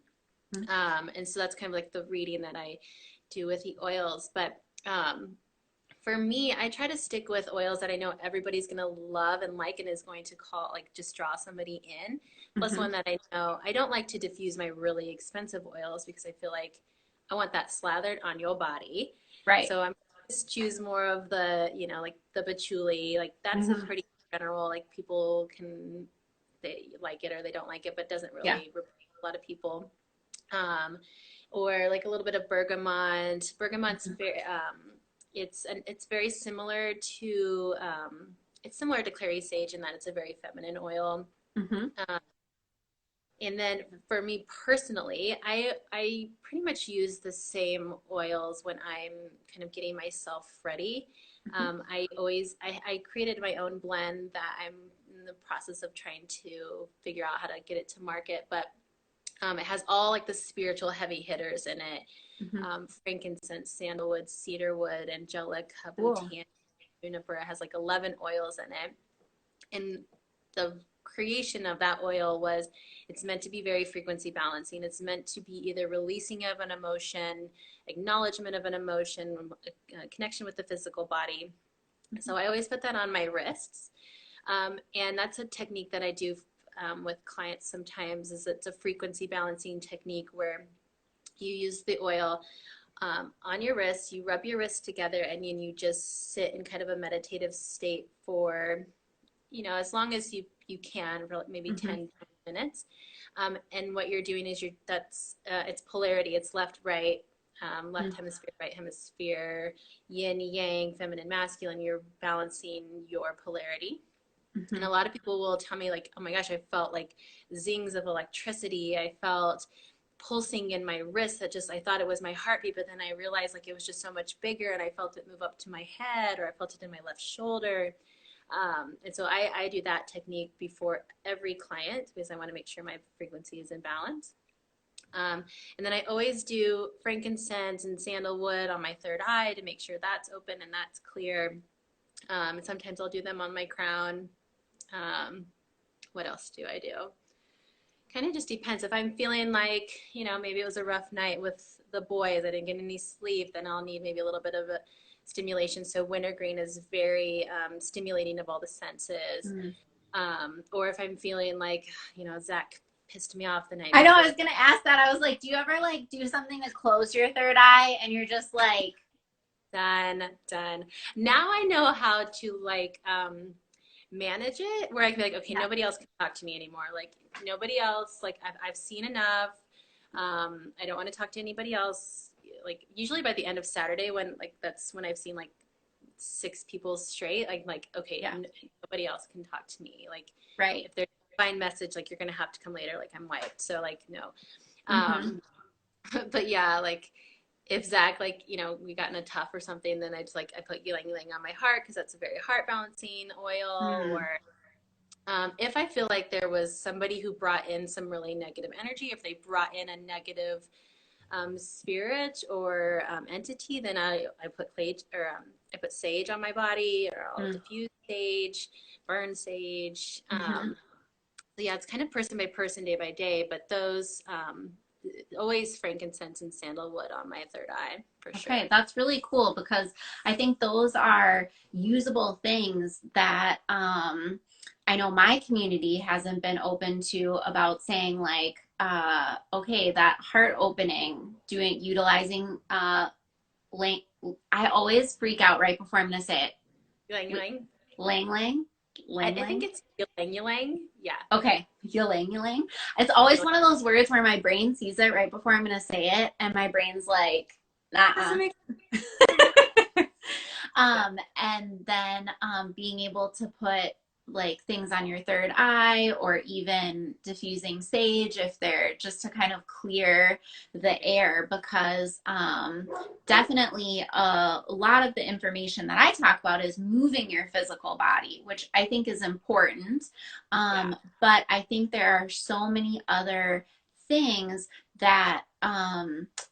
And so that's kind of like the reading that I do with the oils. But for me, I try to stick with oils that I know everybody's going to love and like and is going to call, like, just draw somebody in. Plus, Mhm. one that I know, I don't like to diffuse my really expensive oils because I feel like I want that slathered on your body. Right. So I'm just choose more of the, like the patchouli. Like, that's a Mhm. pretty general, like, people can, they like it or they don't like it, but doesn't Yeah. really repel a lot of people. Um, or like a little bit of bergamot. Bergamot's Mhm. very, it's very similar to it's similar to clary sage in that it's a very feminine oil. Mhm. Um, and then for me personally, I pretty much use the same oils when I'm kind of getting myself ready. Mhm. I created my own blend that I'm in the process of trying to figure out how to get it to market, but it has all like the spiritual heavy hitters in it. Mhm. Frankincense, sandalwood, cedarwood, angelica, Cool. bhutan, juniper. It has like 11 oils in it. And the creation of that oil was, it's meant to be very frequency balancing. It's meant to be either releasing of an emotion, acknowledgement of an emotion, a connection with the physical body. Mhm. So I always put that on my wrists. And that's a technique that I do with clients sometimes. Is it's a frequency balancing technique where you use the oil on your wrists, you rub your wrists together, and then you just sit in kind of a meditative state for, as long as you can, for maybe Mhm. 10 minutes. And what you're doing is it's polarity, it's left, right, left Mhm. hemisphere, right hemisphere, yin, yang, feminine, masculine. You're balancing your polarity. And a Mhm. lot of people will tell me, like, oh my gosh, I felt like zings of electricity. I felt pulsing in my wrist that just, I thought it was my heartbeat, but then I realized like it was just so much bigger, and I felt it move up to my head, or I felt it in my left shoulder. And so I do that technique before every client because I want to make sure my frequency is in balance. And then I always do frankincense and sandalwood on my third eye to make sure that's open and that's clear. And sometimes I'll do them on my crown. Um, what else do I do? Kind of just depends. If I'm feeling like, maybe it was a rough night with the boys, I didn't get any sleep, then I'll need maybe a little bit of a stimulation. So wintergreen is very stimulating of all the senses. Mhm. Or if I'm feeling like, Zach pissed me off the night I know, I before. was gonna ask that. I was like, do you ever like do something to close your third eye and you're just like, Done, done. Now I know how to like manage it where I can be like, okay, yeah. nobody else can talk to me anymore. Like nobody else, like I've seen enough. I don't want to talk to anybody else. Like usually by the end of Saturday, when like that's when I've seen like 6 people straight, like okay, Yeah. nobody else can talk to me. Like Right. if there's a fine message, like you're gonna have to come later. Like I'm wiped. So like no. Mm-hmm. Um, but yeah, like if Zach, like, we got in a tough or something, then I just like, I put ylang ylang on my heart because that's a very heart balancing oil. Mm. Or if I feel like there was somebody who brought in some really negative energy, if they brought in a negative spirit or entity, then I put sage, or I put sage on my body, or I'll Mm. diffuse sage, burn sage. Mm-hmm. So yeah, it's kind of person by person, day by day, but those always frankincense and sandalwood on my third eye for Okay, sure. that's really cool because I think those are usable things that I know my community hasn't been open to about saying like okay, that heart opening, utilizing lang, I always freak out right before I'm going to say it. Ylang ylang. Lang lang? Lang I think lang? it's ylang ylang. Yeah. Okay, ylang ylang. It's always Ylang. one of those words where my brain sees it right before I'm going to say it, and my brain's like, Doesn't nah. make And then being able to put like things on your third eye or even diffusing sage if they're just to kind of clear the air because definitely a lot of the information that I talk about is moving your physical body, which I think is important. yeah. But I think there are so many other things that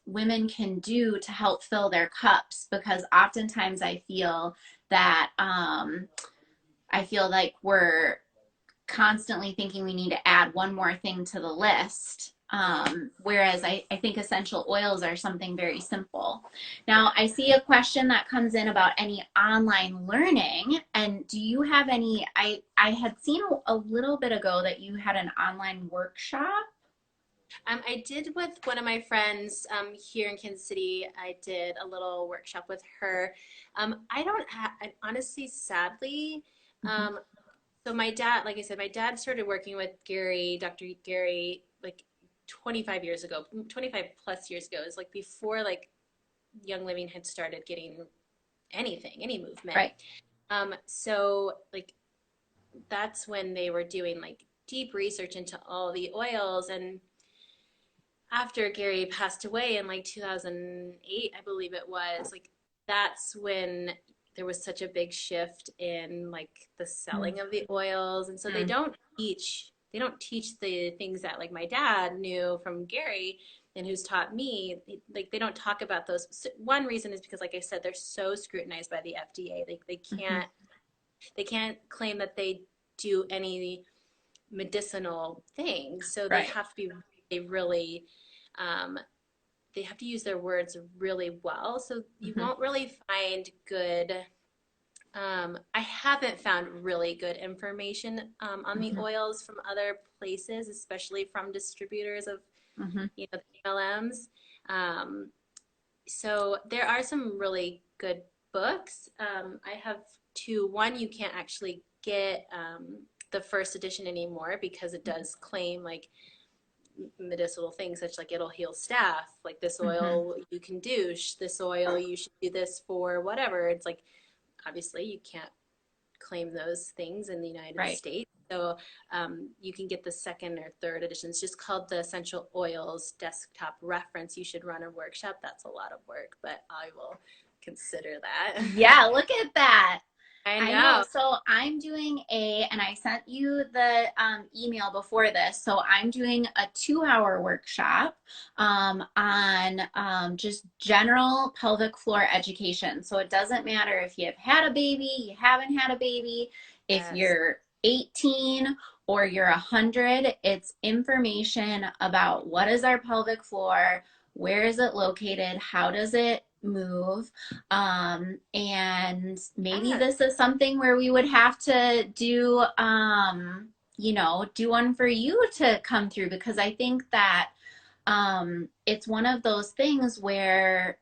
women can do to help fill their cups because oftentimes I feel that I feel like we're constantly thinking we need to add one more thing to the list. Whereas I think essential oils are something very simple. Now, I see a question that comes in about any online learning. And do you have any? I had seen a little bit ago that you had an online workshop. I did with one of my friends here in Kansas City. I did a little workshop with her. I don't have, honestly, sadly. Mm-hmm. So my dad, like I said, my dad started working with Gary, Dr. Gary, like 25 years ago, 25 plus years ago. It's like before like Young Living had started getting anything, any movement. Right. So like that's when they were doing like deep research into all the oils and after Gary passed away in like 2008, I believe it was, like that's when there was such a big shift in like the selling of the oils. And so Mm-hmm. they don't teach the things that like my dad knew from Gary and who's taught me. Like they don't talk about those. So one reason is because like I said, they're so scrutinized by the FDA. Like Mm-hmm. they can't claim that they do any medicinal things. So they Right. have to be really um, they have to use their words really well. So you Mm-hmm. won't really find good. I haven't found really good information on the Mm-hmm. oils from other places, especially from distributors of Mm-hmm. the MLMs. Um, so there are some really good books. I have two. One you can't actually get the first edition anymore because it does claim like medicinal things such like it'll heal staph, like this Mm-hmm. oil you can douche, this oil you should do this for whatever. It's like obviously you can't claim those things in the United Right. States. So you can get the second or third edition. It's just called the Essential Oils Desktop Reference. You should run a workshop. That's a lot of work, but I will consider that. Yeah, look at that. I I know. know. So I'm doing and I sent you the email before this. So I'm doing a 2 hour workshop on just general pelvic floor education. So it doesn't matter if you've had a baby, you haven't had a baby, if Yes. you're 18 or you're 100, it's information about what is our pelvic floor, where is it located, how does it move, and maybe Yes. this is something where we would have to do, do one for you to come through because I think that it's one of those things where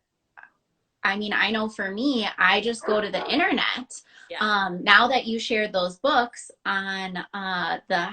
I mean, I know for me, I just go to the internet. Yeah. Now that you shared those books on the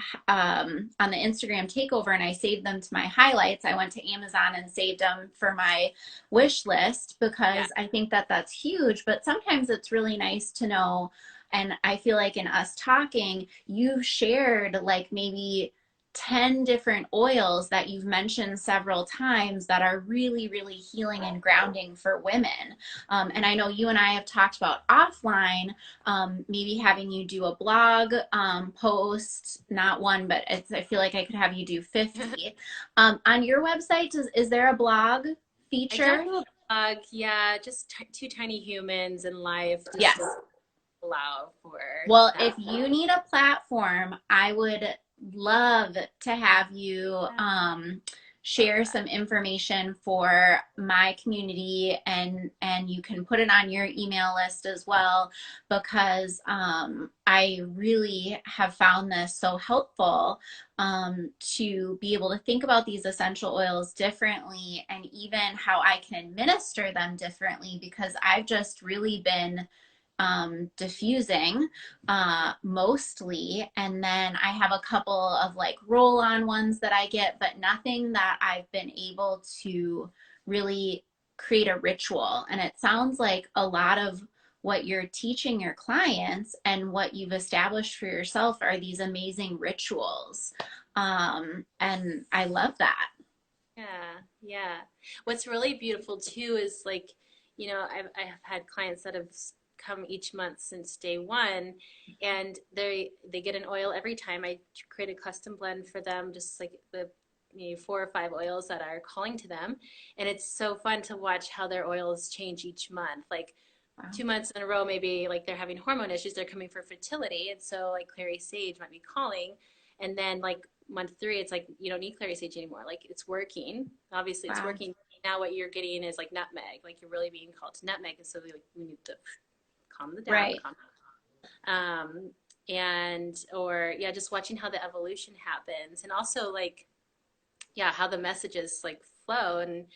Instagram takeover, and I saved them to my highlights, I went to Amazon and saved them for my wish list Yeah. because I think that that's huge. But sometimes it's really nice to know. And I feel like in us talking, you shared like maybe 10 different oils that you've mentioned several times that are really, really healing and grounding for women. And I know you and I have talked about offline, maybe having you do a blog post, not one, but I feel like I could have you do 50. On your website, is there a blog I feature? don't know a blog. Yeah, just two tiny humans in life just Yes. to allow for Well, that. if you need a platform, I would love to have you Love share that. some information for my community, and you can put it on your email list as well, because I really have found this so helpful, to be able to think about these essential oils differently, and even how I can administer them differently, because I've just really been diffusing mostly. And then I have a couple of like roll on ones that I get, but nothing that I've been able to really create a ritual. And it sounds like a lot of what you're teaching your clients and what you've established for yourself are these amazing rituals. And I love that. Yeah, yeah. What's really beautiful too is like, I've had clients that have come each month since day one, and they get an oil every time. I create a custom blend for them, just like the 4 or 5 oils that are calling to them, and it's so fun to watch how their oils change each month. Like Wow. 2 months in a row, maybe like they're having hormone issues, they're coming for fertility, and so like clary sage might be calling, and then like month 3, it's like you don't need clary sage anymore. Like it's working. Obviously, it's Wow. working. Now what you're getting is like nutmeg. Like you're really being called to nutmeg, and so we need to calm it down. Right. And or yeah, just watching how the evolution happens, and also like yeah, how the messages like flow. And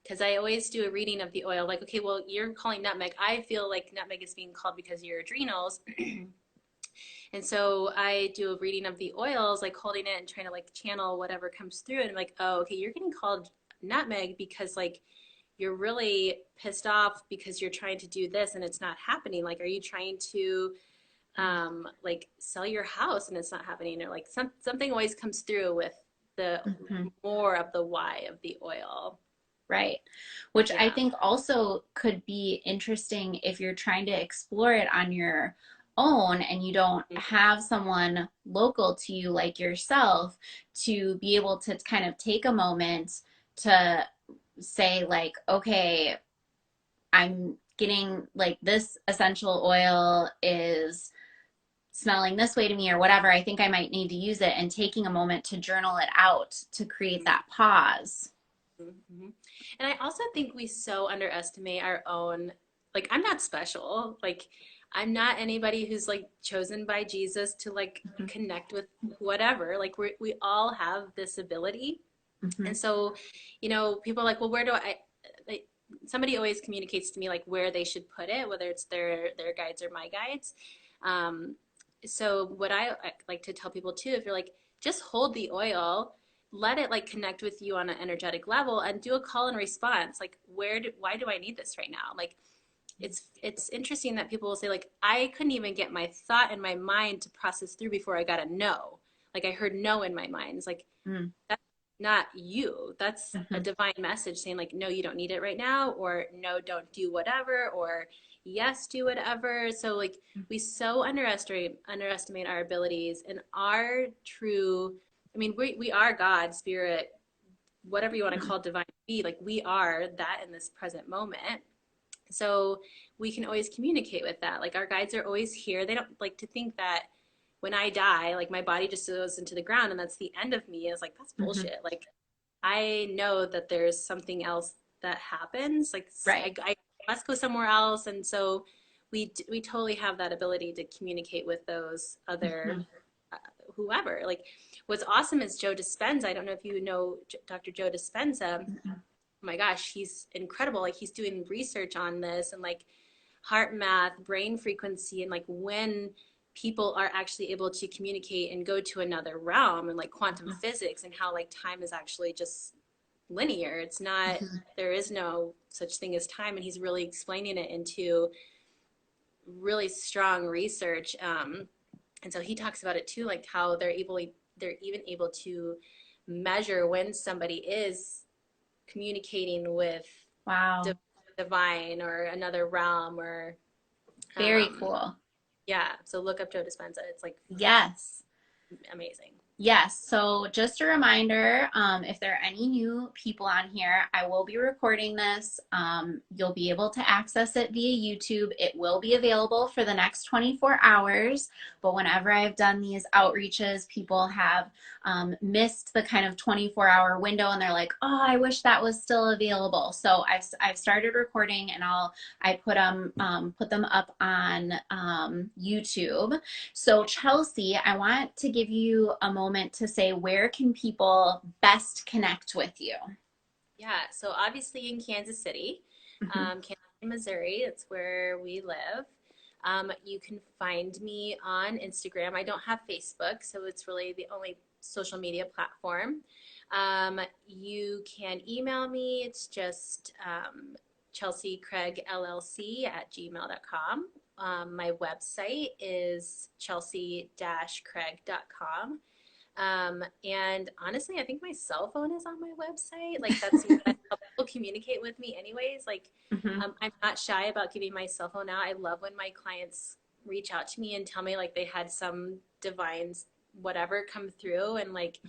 because I always do a reading of the oil, like, okay, well, you're calling nutmeg. I feel like nutmeg is being called because of your adrenals. And so I do a reading of the oils, like holding it and trying to like channel whatever comes through. And I'm like, oh, okay, you're getting called nutmeg because like you're really pissed off because you're trying to do this and it's not happening. Like, are you trying to like sell your house and it's not happening? Or like something always comes through with the Mhm. more of the why of the oil. Right. Which I Yeah. think also could be interesting if you're trying to explore it on your own and you don't have someone local to you like yourself to be able to kind of take a moment to say, like, okay, I'm getting like this essential oil is smelling this way to me or whatever. I think I might need to use it, and taking a moment to journal it out to create that pause. Mm-hmm. And I also think we so underestimate our own, like, I'm not special. Like, I'm not anybody who's like chosen by Jesus to like Mhm. connect with whatever. Like, we all have this ability. And Mhm. so, people are like, well, where do like, somebody always communicates to me like where they should put it, whether it's their guides or my guides. Um, so what I like to tell people too, if you're like, just hold the oil, let it like connect with you on an energetic level, and do a call and response. Like, why do I need this right now? Like, it's interesting that people will say like, I couldn't even get my thought in my mind to process through before I got a no. Like I heard no in my mind. It's like, Mm. that's not you. That's a Mhm. divine message saying like, no, you don't need it right now, or no, don't do whatever, or yes, do whatever. So like we so underestimate our abilities and our true. I mean, we are God, spirit, whatever you want to call divine be. Like we are that in this present moment. So we can always communicate with that. Like our guides are always here. They don't like to think that when I die, like my body just goes into the ground and that's the end of me. Is like, that's Mhm. bullshit. Like I know that there's something else that happens. Like Right. I must go somewhere else. And so we totally have that ability to communicate with those other Mhm. uh, whoever. Like what's awesome is Joe Dispenza. I don't know if you know Dr. Joe Dispenza. Mhm. Oh my gosh, he's incredible. Like he's doing research on this and like heart math, brain frequency, and like when people are actually able to communicate and go to another realm, and like quantum physics, and how like time is actually just linear. It's not, Mhm. there is no such thing as time. And he's really explaining it into really strong research. And so he talks about it too, like how they're even able to measure when somebody is communicating with Wow. divine or another realm or Very um cool. yeah, so look up Joe Dispenza. It's like Yes. amazing. Yes, so just a reminder, if there are any new people on here, I will be recording this. You'll be able to access it via YouTube. It will be available for the next 24 hours, but whenever I've done these outreaches, people have missed the kind of 24-hour window and they're like, oh, I wish that was still available. So I've started recording and I put them up on YouTube. So Chelsea, I want to give you a moment to say where can people best connect with you? Yeah, so obviously in Kansas City, Mhm. Kansas City, Missouri, it's where we live. You can find me on Instagram. I don't have Facebook, so it's really the only social media platform. You can email me. It's just Chelsea Craig LLC at gmail.com. My website is chelsea-craig.com. And honestly, I think my cell phone is on my website. Like that's how people communicate with me anyways. Like Mhm. I'm not shy about giving my cell phone out. I love when my clients reach out to me and tell me like they had some divine whatever come through and like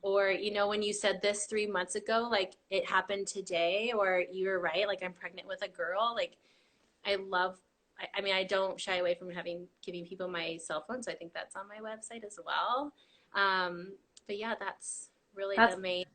or when you said this 3 months ago, like it happened today, or you were right, like I'm pregnant with a girl. Like I love I mean I don't shy away from having giving people my cell phone, so I think that's on my website as well. um, but yeah, that's really the That's main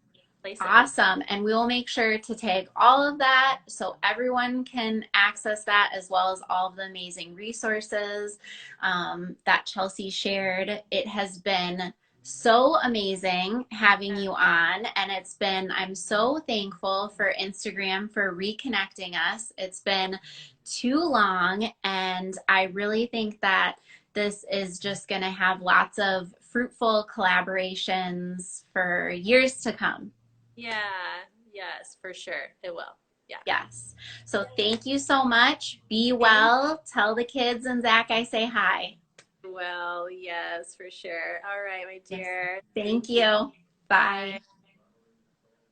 places. awesome. And we will make sure to tag all of that so everyone can access that as well as all of the amazing resources that Chelsea shared. It has been so amazing having you on. And I'm so thankful for Instagram for reconnecting us. It's been too long. And I really think that this is just going to have lots of fruitful collaborations for years to come. Yeah, yes, for sure it will. Yeah. Yes. So thank you so much. Be Thank well. Tell the kids and Zach I say hi. you. Well, yes, for sure. All right, my Yes. dear. Thank Thank you. you. Bye. Bye.